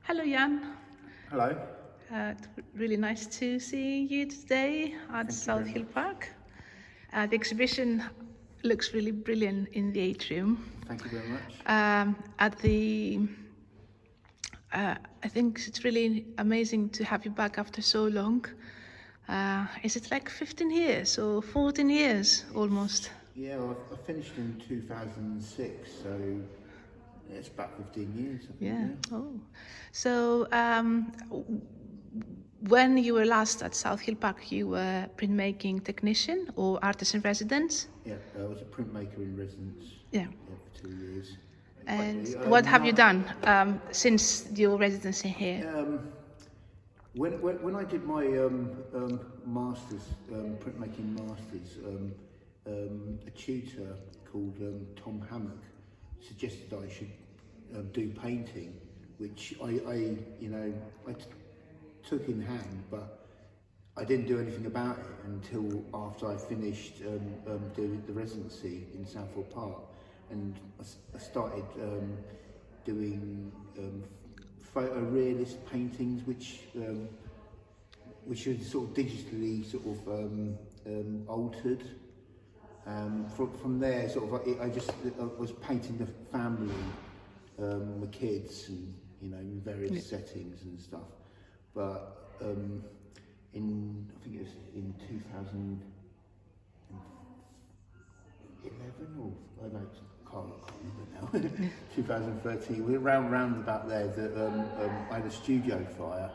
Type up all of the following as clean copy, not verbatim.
Hello, Jan. Hello. Really nice to see you today at South Hill Park. The exhibition looks really brilliant in the Atrium. Thank you very much. I think it's really amazing to have you back after so long. Is it like 15 years or 14 years almost? Yeah, well, I finished in 2006, so it's about 15 years. I think, Yeah. Oh. So when you were last at South Hill Park, you were printmaking technician or artist in residence? Yeah, I was a printmaker in residence. Yeah. For 2 years. And what have you done since your residency here? When I did my masters, printmaking masters, a tutor called Tom Hammock suggested I should do painting, which I took in hand, but I didn't do anything about it until after I finished doing the residency in Southfield Park, and I started doing photorealist paintings, which are sort of digitally altered. From there, I was painting the family, the kids, and in various settings and stuff. But I think it was in 2011 or I can't remember now. 2013. We're round about there. I had a studio fire,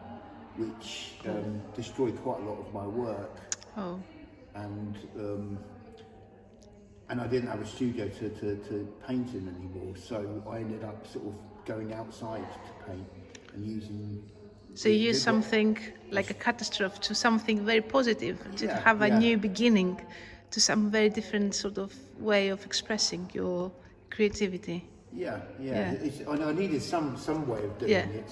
which destroyed quite a lot of my work. Oh. And I didn't have a studio to paint in anymore, so I ended up sort of going outside to paint and using. So you use something like a catastrophe to something very positive, to have a new beginning, to some very different sort of way of expressing your creativity. Yeah. I needed some way of doing it.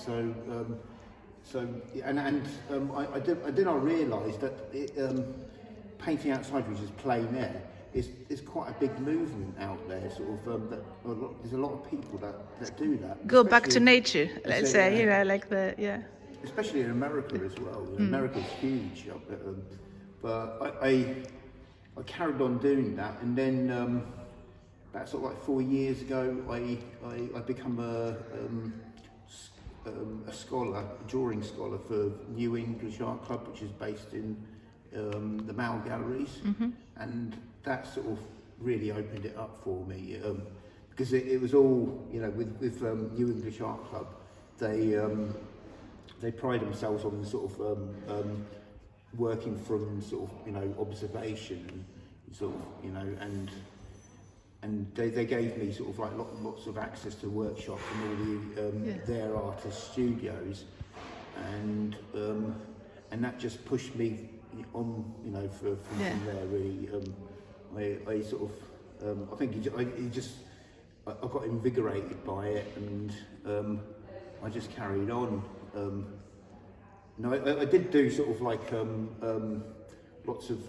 I did not realise that painting outside, which is plein air, is quite a big movement out there. There's a lot of people that do that. Go back to nature, let's say. Especially in America as well. America's huge, but I carried on doing that, and then about sort of like 4 years ago, I become a scholar, a drawing scholar for New English Art Club, which is based in the Mall Galleries, and that sort of really opened it up for me, because it was all, with New English Art Club, they pride themselves on sort of working from sort of observation and sort of and they gave me sort of like lots of access to workshops and all their artist studios, and that just pushed me on, from there really. I sort of I think I got invigorated by it, and I just carried on. I did do sort of like lots of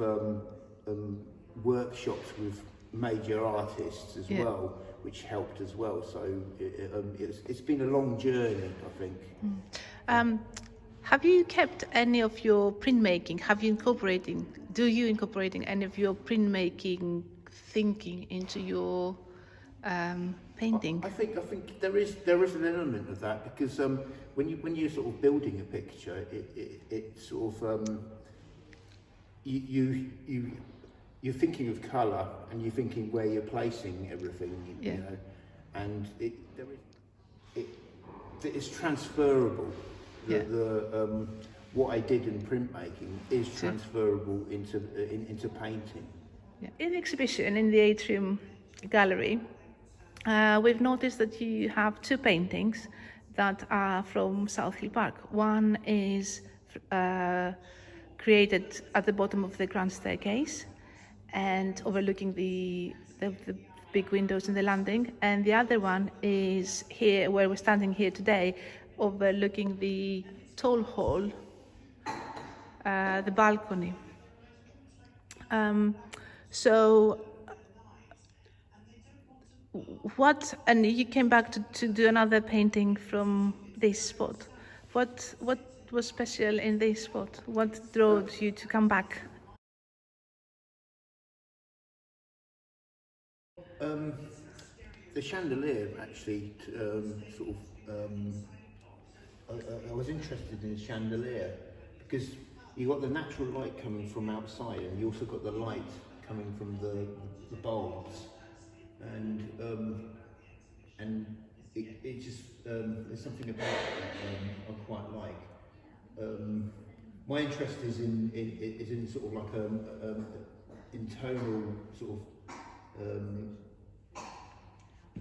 workshops with major artists as well, which helped as well. So it's been a long journey, I think. Have you kept any of your printmaking? Do you incorporating any of your printmaking thinking into your painting? I think there is an element of that, because when you're sort of building a picture, it sort of you're thinking of colour, and you're thinking where you're placing everything, and it's transferable. What I did in printmaking is transferable into painting. Yeah. In the exhibition in the Atrium gallery, we've noticed that you have two paintings that are from South Hill Park. One is created at the bottom of the grand staircase and overlooking the big windows in the landing, and the other one is here where we're standing here today, overlooking the toll hall, the balcony. And you came back to do another painting from this spot. What was special in this spot? What drove you to come back? The chandelier actually I was interested in the chandelier because you got the natural light coming from outside, and you also got the light coming from the bulbs, and it just there's something about it I quite like. My interest is in sort of like in tonal sort of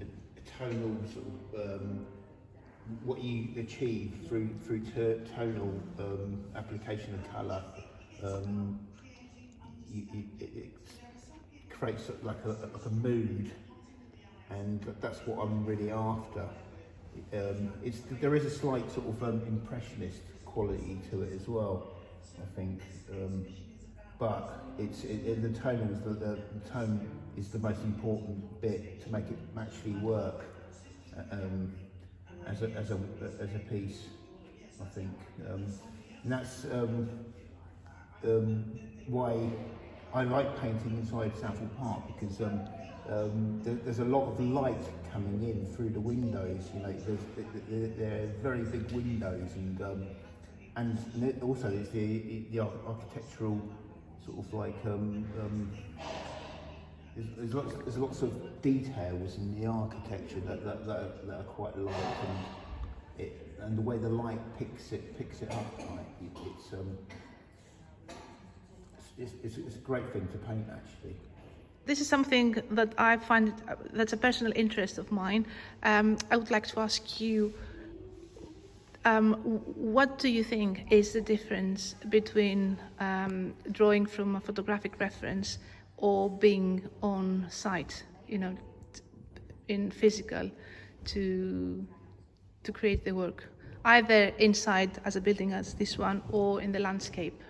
a tonal sort of what you achieve through tonal application of colour. It creates like a mood, and that's what I'm really after. There is a slight sort of impressionist quality to it as well, I think, but the tone is the most important bit to make it actually work as a piece, I think, and that's why I like painting inside Southall Park, because there's a lot of light coming in through the windows. You know, they're very big windows, and also there's the architectural sort of like there's lots of details in the architecture that I quite like, and the way the light picks it up, like it's a great thing to paint, actually. This is something that I find that's a personal interest of mine. I would like to ask you, what do you think is the difference between drawing from a photographic reference or being on site, you know, in physical, to create the work, either inside as a building as this one or in the landscape?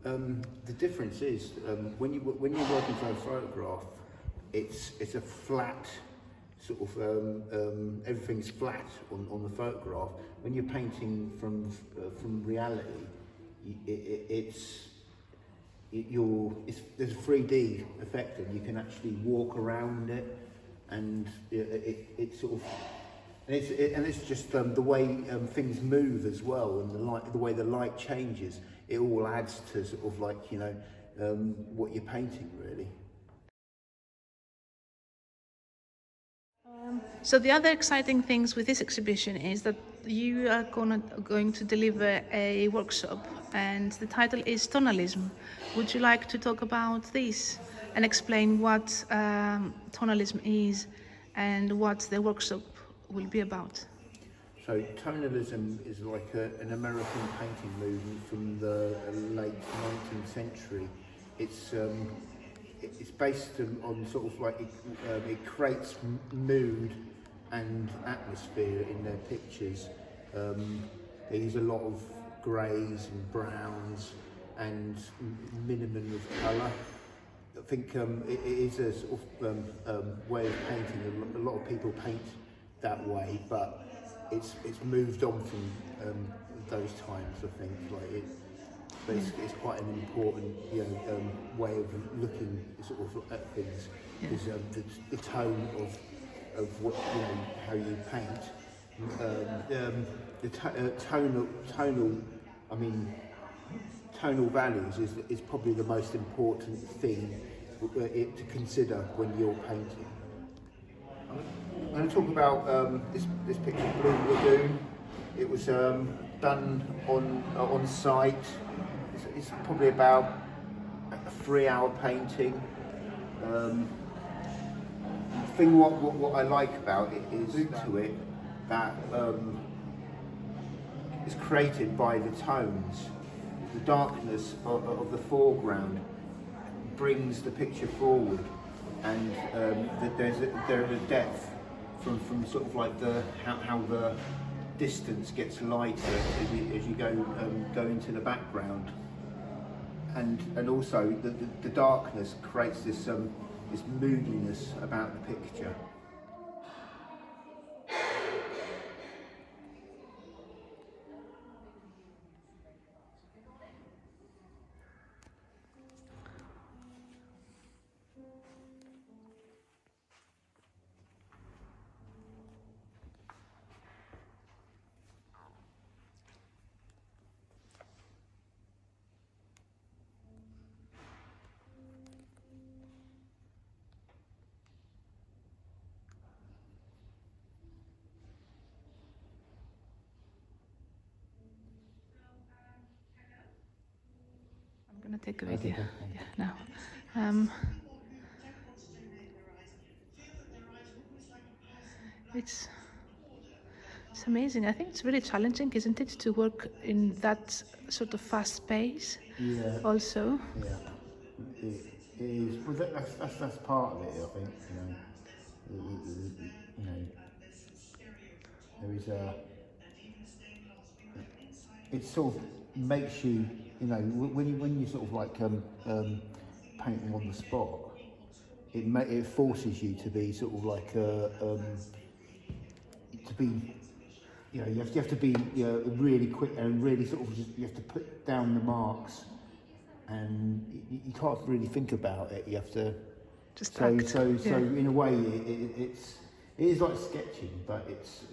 The difference is when you're working for a photograph, it's a flat sort of everything's flat on the photograph. When you're painting from reality, there's a 3D effect, and you can actually walk around it, and it's sort of. And it's just the way things move as well, and the way the light changes. It all adds to sort of like, you know, what you're painting, really. So the other exciting things with this exhibition is that you are going to deliver a workshop, and the title is Tonalism. Would you like to talk about this and explain what tonalism is and what the workshop will be about? So tonalism is like an American painting movement from the late 19th century. It's based on sort of like it creates mood and atmosphere in their pictures. They use a lot of greys and browns and minimum of colour. I think it is a sort of way of painting. A lot of people paint that way, but it's moved on from those times, I think. But it's quite an important, you know, way of looking sort of at things. Is the tone of what, you know, how you paint. Tonal values is probably the most important thing to consider when you're painting. I'm going to talk about this picture, Blue Lagoon. It was done on site. It's probably about a 3-hour painting. The thing what I like about it is that it's created by the tones. The darkness of the foreground brings the picture forward, and there's a depth from sort of like how the distance gets lighter as you go into the background, and also the darkness creates this moodiness about the picture. I'll take a That's video. okay. Yeah, now. It's amazing. I think it's really challenging, isn't it, to work in that sort of fast pace? Yeah. Also. Yeah. It is. Well, that's part of it. I think you know there is a. It sort of makes you, when you sort of like painting on the spot, it forces you to be sort of like to be, you have to be really quick and really sort of you have to put down the marks, and you can't really think about it. You have to Just so act. so so Yeah. in a way it is like sketching, but it's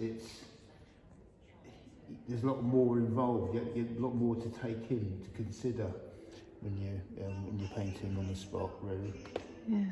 there's a lot more involved. You have a lot more to take in, to consider when you're painting on the spot, really. Yeah.